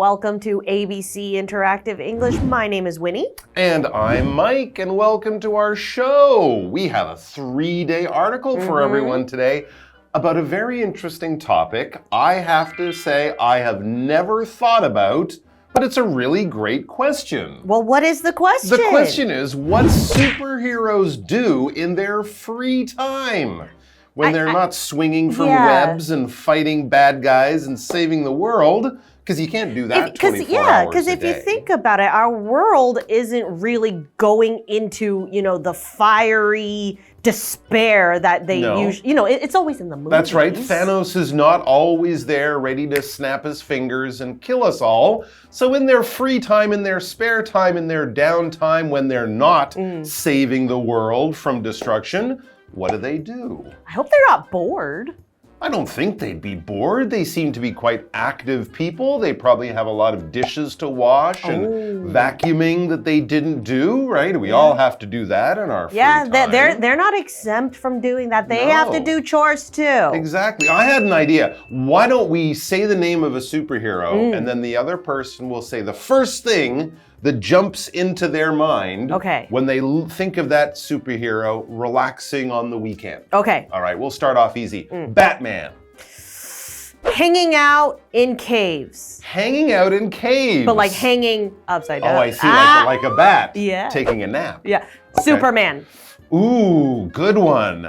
Welcome to ABC Interactive English. My name is Winnie. And I'm Mike, and welcome to our show. We have a 3-day article for everyone today about a very interesting topic. I have to say I have never thought about, but it's a really great question. Well, what is the question? The question is, what superheroes do in their free time? When they're not swinging from webs and fighting bad guys and saving the world, because you can't do that 24 hours a day. Because if you think about it, our world isn't really going into, the fiery despair that they usually, it's always in the movies. That's right. Thanos is not always there ready to snap his fingers and kill us all. So in their free time, in their spare time, in their downtime, when they're not saving the world from destruction, what do? I hope they're not bored. I don't think they'd be bored. They seem to be quite active people. They probably have a lot of dishes to wash and vacuuming that they didn't do, right? We all have to do that in our free time. They're not exempt from doing that. They have to do chores too. Exactly. I had an idea. Why don't we say the name of a superhero and then the other person will say the first thing that jumps into their mind when they think of that superhero relaxing on the weekend. Okay. All right, we'll start off easy. Batman. Hanging out in caves. Hanging out in caves. But like hanging upside down. Oh, I see, like a bat taking a nap. Yeah. Okay. Superman. Ooh, good one.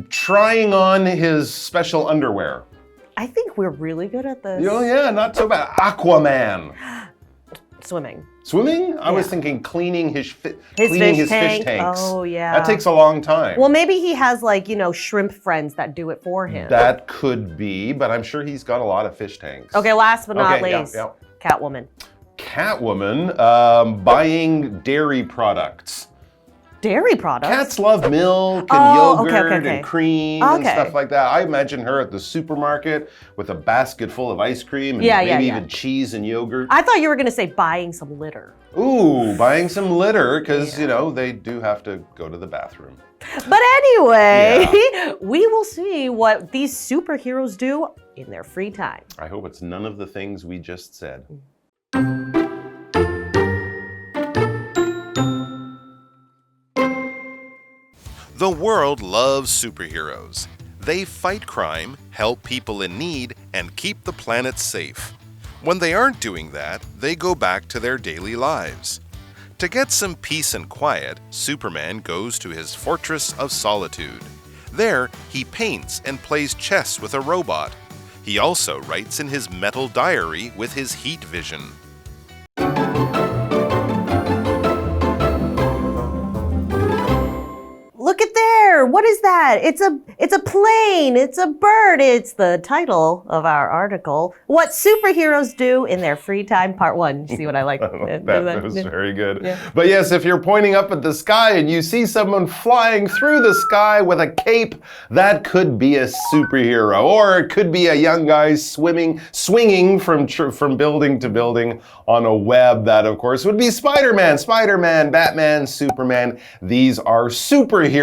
Trying on his special underwear. I think we're really good at this. Oh, yeah, not so bad. Aquaman. Swimming. Swimming? I was thinking cleaning his fish tanks. Oh, yeah. That takes a long time. Well, maybe he has shrimp friends that do it for him. That could be, but I'm sure he's got a lot of fish tanks. Okay, last but not least, Catwoman. Catwoman, buying dairy products. Dairy products? Cats love milk and yogurt and cream and stuff like that. I imagine her at the supermarket with a basket full of ice cream and maybe even cheese and yogurt. I thought you were going to say buying some litter. Ooh, buying some litter because, they do have to go to the bathroom. But anyway, we will see what these superheroes do in their free time. I hope it's none of the things we just said. The world loves superheroes. They fight crime, help people in need, and keep the planet safe. When they aren't doing that, they go back to their daily lives. To get some peace and quiet, Superman goes to his fortress of solitude. There, he paints and plays chess with a robot. He also writes in his metal diary with his heat vision. Look at there. What is that? It's a plane. It's a bird. It's the title of our article. What superheroes do in their free time, part 1. You see what I like? That was very good. Yeah. But yes, if you're pointing up at the sky and you see someone flying through the sky with a cape, that could be a superhero. Or it could be a young guy swinging from building to building on a web. That, of course, would be Spider-Man. Spider-Man, Batman, Superman. These are superheroes.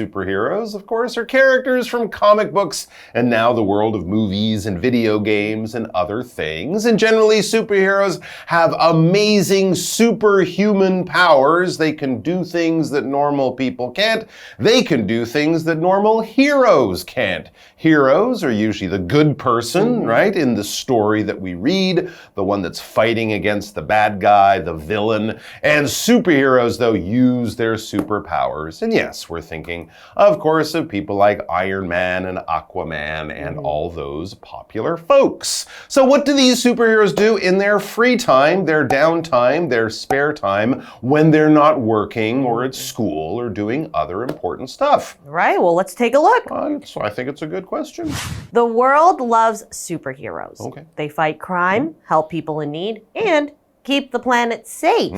Superheroes, of course, are characters from comic books and now the world of movies and video games and other things. And generally, superheroes have amazing superhuman powers. They can do things that normal people can't. They can do things that normal heroes can't. Heroes are usually the good person, right, in the story that we read, the one that's fighting against the bad guy, the villain. And superheroes, though, use their superpowers. And yes, we're thinking, of course, of people like Iron Man and Aquaman and all those popular folks. So what do these superheroes do in their free time, their downtime, their spare time, when they're not working or at school or doing other important stuff? Right, well, let's take a look. I think it's a good question. The world loves superheroes. Okay. They fight crime, help people in need, and keep the planet safe.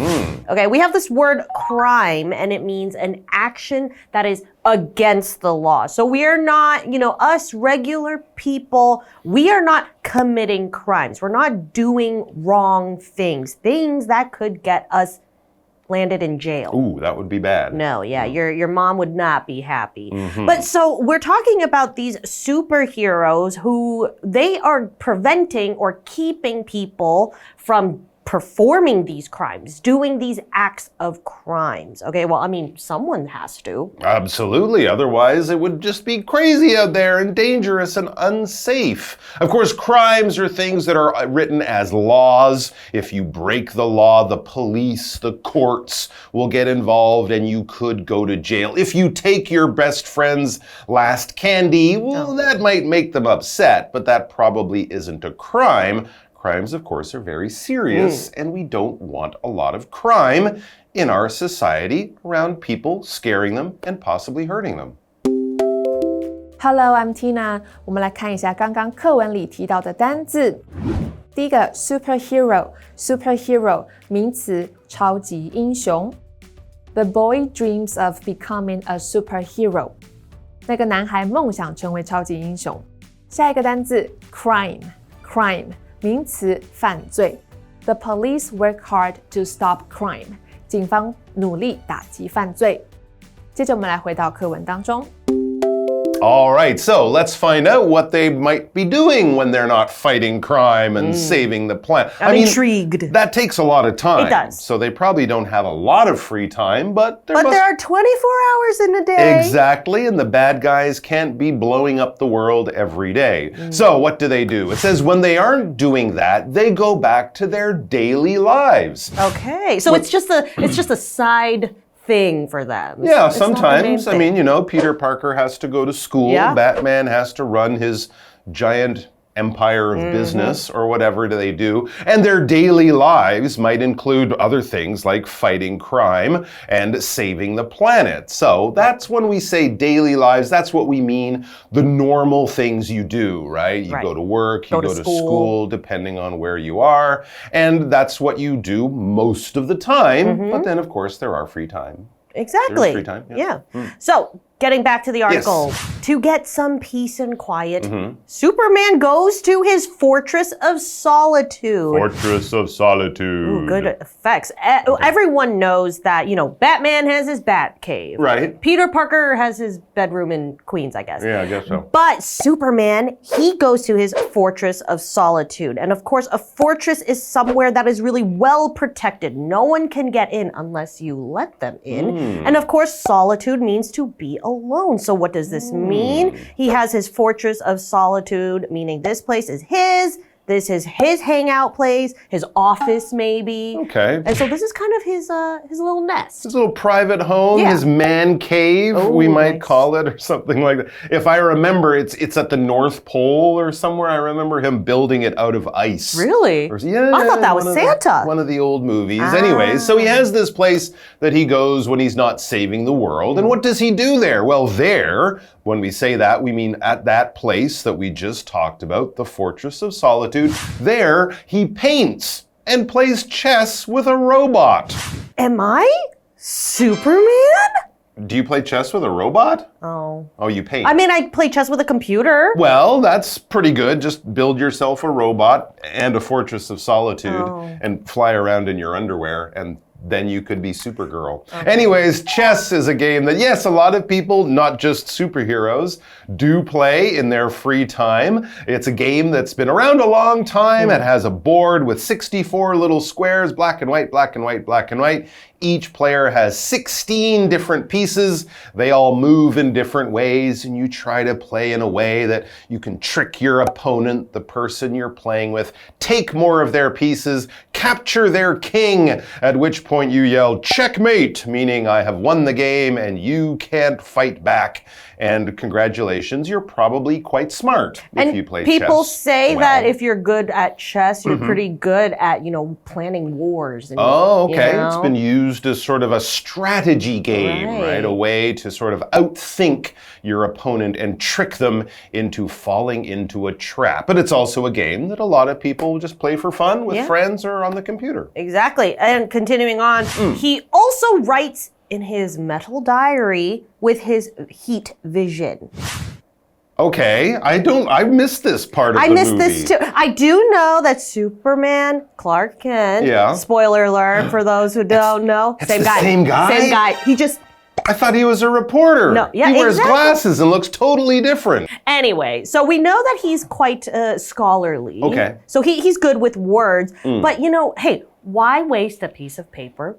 Okay, we have this word crime, and it means an action that is against the law. So we are not, us regular people, we are not committing crimes. We're not doing wrong things that could get us landed in jail. Ooh, that would be bad. No, yeah, your mom would not be happy. But so we're talking about these superheroes who they are preventing or keeping people from performing these crimes, doing these acts of crimes. Okay, well, I mean, someone has to. Absolutely. Otherwise, it would just be crazy out there and dangerous and unsafe. Of course, crimes are things that are written as laws. If you break the law, the police, the courts will get involved and you could go to jail. If you take your best friend's last candy, well, that might make them upset, but that probably isn't a crime. Crimes, of course, are very serious, and we don't want a lot of crime in our society around people scaring them and possibly hurting them. Hello, I'm Tina. 我们来看一下刚刚课文里提到的单字。第一个 superhero 名词超级英雄。The boy dreams of becoming a superhero. 那个男孩梦想成为超级英雄。下一个单字 crime 名词犯罪。The police work hard to stop crime. 警方努力打击犯罪。接着我们来回到课文当中。All right, so let's find out what they might be doing when they're not fighting crime and saving the planet. I'm intrigued. That takes a lot of time. It does. So they probably don't have a lot of free time, but there are 24 hours in a day. Exactly, and the bad guys can't be blowing up the world every day. So what do? It says when they aren't doing that, they go back to their daily lives. Okay, so it's just a side thing for them. Yeah, it's sometimes. I mean, Peter Parker has to go to school. Yeah. Batman has to run his giant empire of business or whatever do they do. And their daily lives might include other things like fighting crime and saving the planet. So that's when we say daily lives, that's what we mean, the normal things you do, right? You go to work, you go to school, depending on where you are. And that's what you do most of the time. But then, of course, there are free time. Exactly. There's free time. Yeah. So, getting back to the article, to get some peace and quiet, Superman goes to his Fortress of Solitude. Fortress of Solitude. Ooh, good effects. Everyone knows that, Batman has his Bat Cave. Right. Peter Parker has his bedroom in Queens, I guess. Yeah, I guess so. But Superman, he goes to his Fortress of Solitude. And of course, a fortress is somewhere that is really well protected. No one can get in unless you let them in. And of course, solitude means to be alone. So what does this mean? He has his Fortress of Solitude, meaning this place is his. This is his hangout place, his office maybe. Okay. And so this is kind of his little nest. His little private home, his man cave, we might call it, or something like that. If I remember, it's at the North Pole or somewhere. I remember him building it out of ice. Really? Yeah. I thought that was Santa. One of the old movies. Anyways, so he has this place that he goes when he's not saving the world. And what does he do there? Well, there, when we say that, we mean at that place that we just talked about, the Fortress of Solitude. There, he paints and plays chess with a robot. Am I Superman? Do you play chess with a robot? Oh. Oh, you paint. I mean, I play chess with a computer. Well, that's pretty good. Just build yourself a robot and a Fortress of Solitude and fly around in your underwear, and then you could be Supergirl. Okay. Anyways, chess is a game that, yes, a lot of people, not just superheroes, do play in their free time. It's a game that's been around a long time. It has a board with 64 little squares, black and white, black and white, black and white. Each player has 16 different pieces. They all move in different ways, and you try to play in a way that you can trick your opponent, the person you're playing with, take more of their pieces, capture their king, at which point you yell, checkmate, meaning I have won the game and you can't fight back. And congratulations, you're probably quite smart if you play chess. And people say that if you're good at chess, you're pretty good at, planning wars. And, okay. It's been used as sort of a strategy game, right? A way to sort of outthink your opponent and trick them into falling into a trap. But it's also a game that a lot of people just play for fun with friends or on the computer. Exactly. And continuing on, he also writes in his metal diary with his heat vision. Okay, I missed this part of the movie. I missed this too. I do know that Superman, Clark Kent, spoiler alert for those who don't know. Same guy. Same guy? Same guy. He just... I thought he was a reporter. No, yeah, he wears glasses and looks totally different. Anyway, so we know that he's quite scholarly. Okay. So he's good with words. But, you know, hey, why waste a piece of paper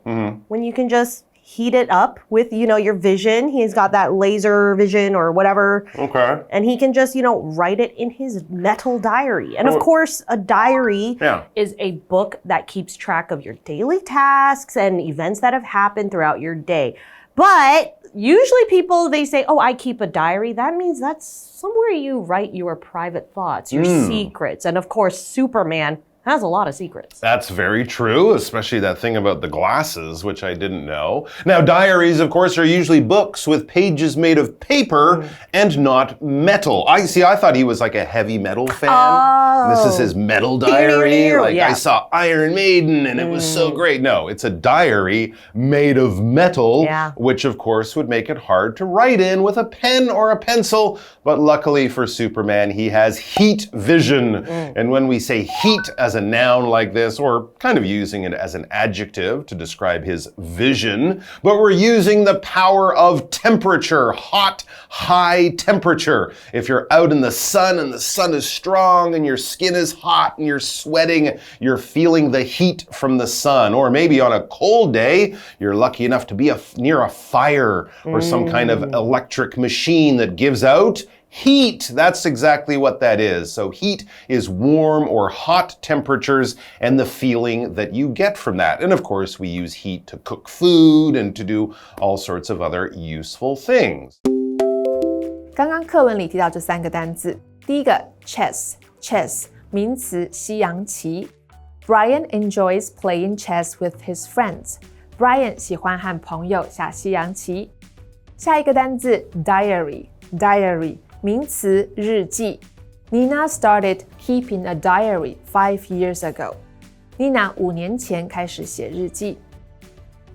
when you can just heat it up with, you know, your vision? He's got that laser vision or whatever. Okay. And he can just, you know, write it in his metal diary. And of course, a diary is a book that keeps track of your daily tasks and events that have happened throughout your day. But usually people, they say, oh, I keep a diary. That means that's somewhere you write your private thoughts, your secrets. And of course, Superman has a lot of secrets. That's very true, especially that thing about the glasses, which I didn't know. Now, diaries, of course, are usually books with pages made of paper and not metal. I thought he was like a heavy metal fan. Oh. This is his metal diary. Like I saw Iron Maiden and it was so great. No, it's a diary made of metal, which of course would make it hard to write in with a pen or a pencil. But luckily for Superman, he has heat vision. And when we say heat as a noun like this, or kind of using it as an adjective to describe his vision, but we're using the power of temperature, hot, high temperature. If you're out in the sun and the sun is strong and your skin is hot and you're sweating, you're feeling the heat from the sun. Or maybe on a cold day, you're lucky enough to be near a fire or some kind of electric machine that gives out heat. That's exactly what that is. So heat is warm or hot temperatures and the feeling that you get from that. And of course, we use heat to cook food and to do all sorts of other useful things. 刚刚课文里提到这3个单字，第一个 chess 名词西洋棋。Brian enjoys playing chess with his friends. Brian 喜欢和朋友下西洋棋。下一个单字 diary 名词日记。Nina started keeping a diary 5 years ago. Nina 5年前开始写日记。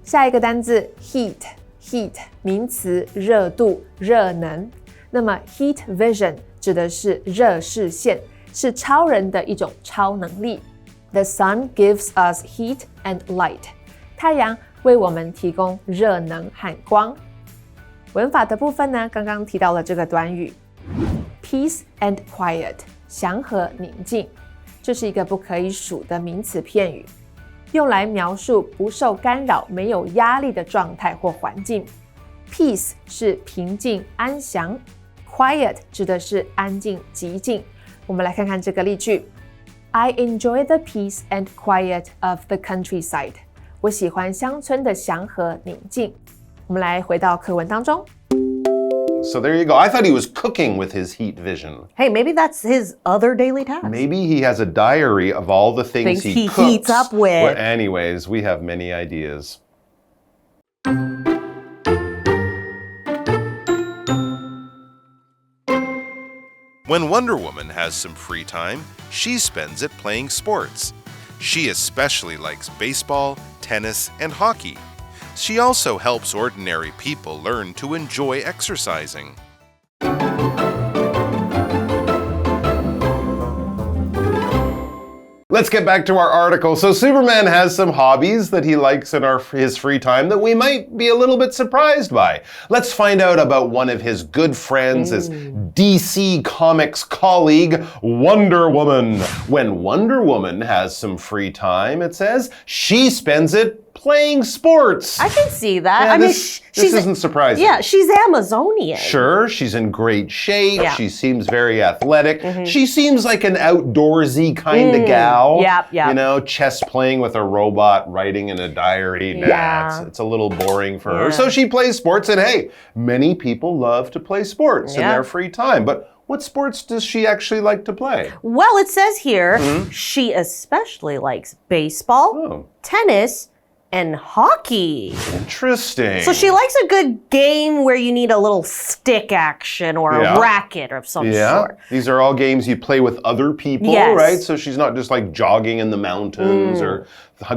下一个单字 heat 名词热度、热能。那么 heat vision 指的是热视线，是超人的一种超能力。The sun gives us heat and light. 太阳为我们提供热能和光。文法的部分呢，刚刚提到了这个短语 peace and quiet 祥和宁静，这是一个不可以数的名词片语，用来描述不受干扰、没有压力的状态或环境。Peace 是平静安详， quiet 指的是安静寂静。我们来看看这个例句 I enjoy the peace and quiet of the countryside. 我喜欢乡村的祥和宁静。我们来回到课文当中。So there you go. I thought he was cooking with his heat vision. Hey, maybe that's his other daily task. Maybe he has a diary of all the things he cooks. Heats up with. Well, anyways, we have many ideas. When Wonder Woman has some free time, she spends it playing sports. She especially likes baseball, tennis, and hockey. She also helps ordinary people learn to enjoy exercising. Let's get back to our article. So Superman has some hobbies that he likes in his free time that we might be a little bit surprised by. Let's find out about one of his good friends, his DC Comics colleague, Wonder Woman. When Wonder Woman has some free time, it says, she spends it playing sports. I can see that. Yeah, I mean, this isn't surprising. Yeah, she's Amazonian. Sure, she's in great shape. Yeah. She seems very athletic. She seems like an outdoorsy kind of gal. Yep. You know, chess playing with a robot, writing in a diary. Yeah. It's a little boring for her. So she plays sports, and hey, many people love to play sports in their free time. But what sports does she actually like to play? Well, it says here, she especially likes baseball, tennis, and hockey. Interesting. So she likes a good game where you need a little stick action or a racket of some sort. These are all games you play with other people, right? So she's not just like jogging in the mountains or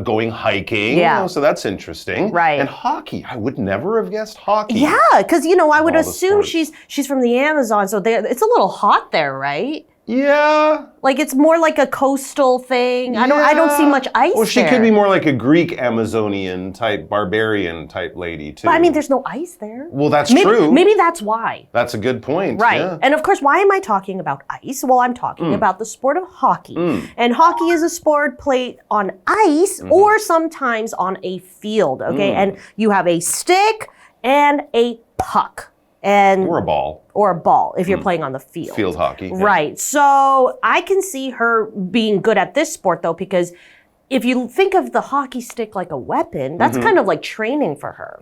going hiking. Yeah. So that's interesting. Right. And hockey. I would never have guessed hockey. Yeah, because, I would assume she's from the Amazon, so it's a little hot there, right? Yeah. Like it's more like a coastal thing. I don't see much ice Well, she there. could be more like a Greek Amazonian type, barbarian type lady too. But I mean, there's no ice there. Well, that's true. Maybe that's why. That's a good point. Right. Yeah. And of course, why am I talking about ice? Well, I'm talking about the sport of hockey. And hockey is a sport played on ice or sometimes on a field, okay? And you have a stick and a puck. Or a ball. Or a ball if you're playing on the field. Field hockey. Yeah. Right. So I can see her being good at this sport though, because if you think of the hockey stick like a weapon, that's kind of like training for her.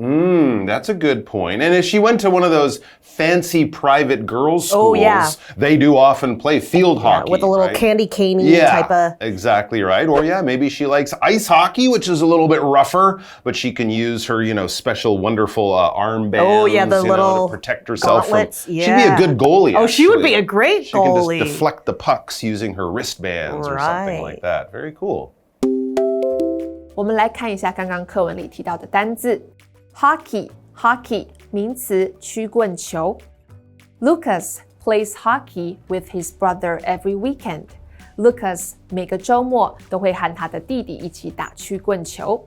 That's a good point. And if she went to one of those fancy private girls' schools, they do often play field hockey. With a little candy caney type of... Exactly right. Or maybe she likes ice hockey, which is a little bit rougher, but she can use her, special wonderful armbands, the little to protect herself gauntlets. from... She'd be a good goalie, Oh, she would be a great goalie. She can just deflect the pucks using her wristbands or something like that. Very cool. 我们来看一下刚刚课文里提到的单字 Hockey 名词曲棍球 Lucas plays hockey with his brother every weekend. Lucas 每个周末都会和他的弟弟一起打曲棍球。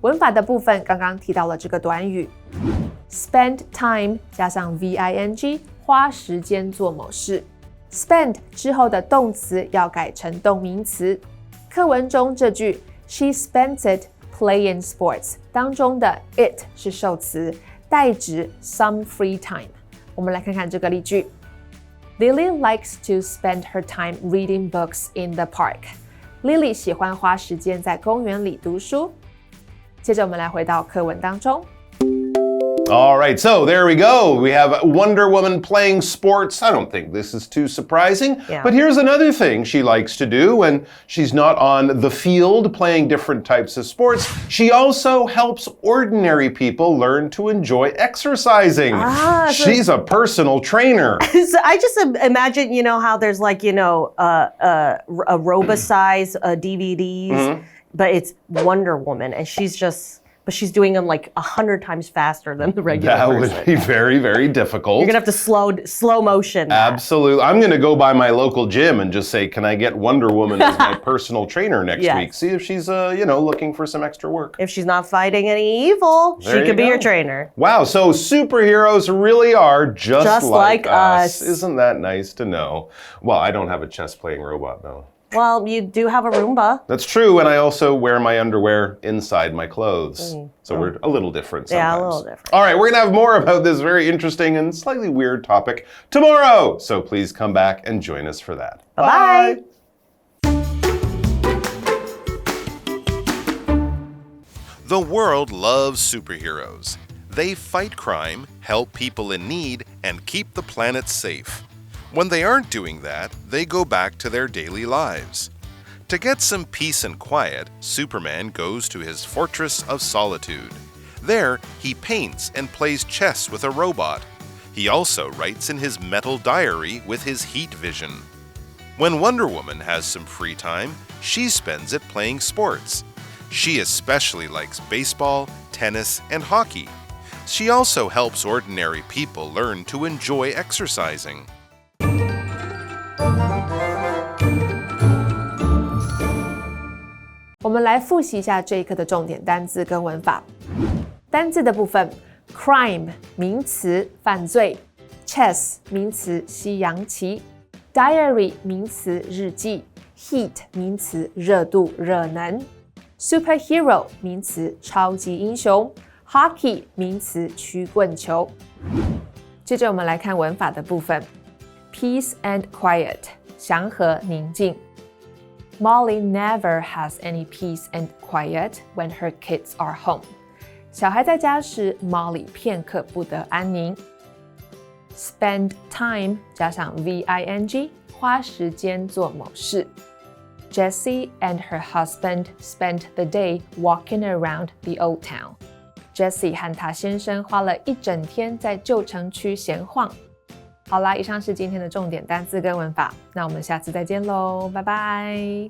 文法的部分刚刚提到了这个短语 Spend time 加上 VING 花时间做某事 Spend 之后的动词要改成动名词课文中这句She spends it playing sports 当中的 it 是受词，代指 some free time。我们来看看这个例句。Lily likes to spend her time reading books in the park. Lily 喜欢花时间在公园里读书。接着我们来回到课文当中。All right, so there we go. We have Wonder Woman playing sports. I don't think this is too surprising. But here's another thing she likes to do when she's not on the field playing different types of sports. She also helps ordinary people learn to enjoy exercising. She's a personal trainer. So I just imagine, how there's like, aerobic-size DVDs, but it's Wonder Woman, and but she's doing them like 100 times faster than the regular person. That would be very, very difficult. You're going to have to slow motion that. Absolutely. I'm going to go by my local gym and just say, can I get Wonder Woman as my personal trainer next week? See if she's, looking for some extra work. If she's not fighting any evil, she could be your trainer. Wow, so superheroes really are just like us. us. Isn't that nice to know? Well, I don't have a chess-playing robot, though. Well, you do have a Roomba. That's true, and I also wear my underwear inside my clothes. So we're a little different sometimes. Yeah, a little different. All right, we're going to have more about this very interesting and slightly weird topic tomorrow. So please come back and join us for that. Bye-bye. The world loves superheroes. They fight crime, help people in need, and keep the planet safe. When they aren't doing that, they go back to their daily lives. To get some peace and quiet, Superman goes to his fortress of solitude. There, he paints and plays chess with a robot. He also writes in his metal diary with his heat vision. When Wonder Woman has some free time, she spends it playing sports. She especially likes baseball, tennis, and hockey. She also helps ordinary people learn to enjoy exercising. 我们来复习一下这一课的重点单字跟文法。单字的部分 ，crime 名词犯罪 ，chess 名词西洋棋 ，diary 名词日记 ，heat 名词热度热能 ，superhero 名词超级英雄 ，hockey 名词曲棍球。接着我们来看文法的部分 ，peace and quiet 祥和宁静。Molly never has any peace and quiet when her kids are home. 小孩在家时 ，Molly 片刻不得安宁。Spend time 加上 VING 花时间做某事。Jessie and her husband spent the day walking around the old town. Jessie 和她先生花了一整天在旧城区闲晃。好啦，以上是今天的重点单字跟文法，那我们下次再见喽，拜拜。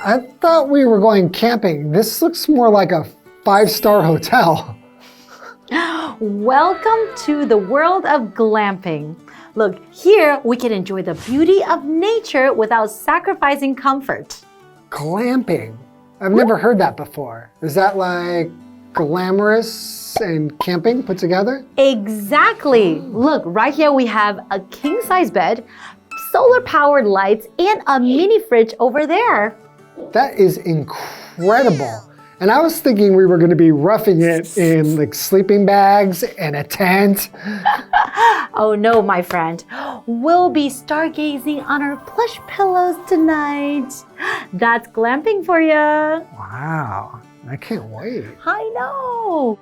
I thought we were going camping. This looks more like a 5-star hotel. Welcome to the world of glamping. Look, here we can enjoy the beauty of nature without sacrificing comfort. Glamping? I've never heard that before. Is that like glamorous and camping put together? Exactly. Look, right here we have a king-size bed, solar-powered lights, and a mini fridge over there. That is incredible. And I was thinking we were going to be roughing it in like sleeping bags and a tent. Oh no, my friend. We'll be stargazing on our plush pillows tonight. That's glamping for you. Wow, I can't wait. I know.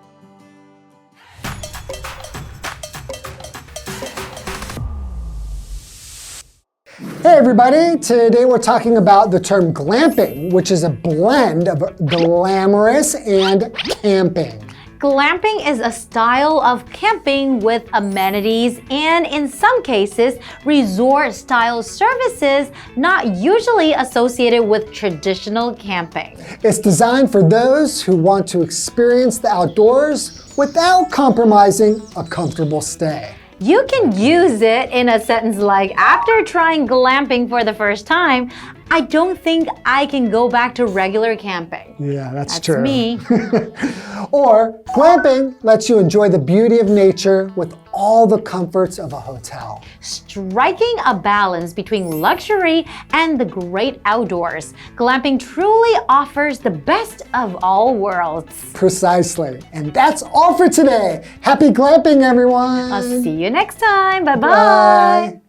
Hey everybody, today we're talking about the term glamping, which is a blend of glamorous and camping. Glamping is a style of camping with amenities and, in some cases, resort-style services not usually associated with traditional camping. It's designed for those who want to experience the outdoors without compromising a comfortable stay. You can use it in a sentence like, after trying glamping for the first time, I don't think I can go back to regular camping. Yeah, that's true. That's me. Or, glamping lets you enjoy the beauty of nature with all the comforts of a hotel. Striking a balance between luxury and the great outdoors, glamping truly offers the best of all worlds. Precisely. And that's all for today. Happy glamping, everyone. I'll see you next time. Bye-bye. Bye.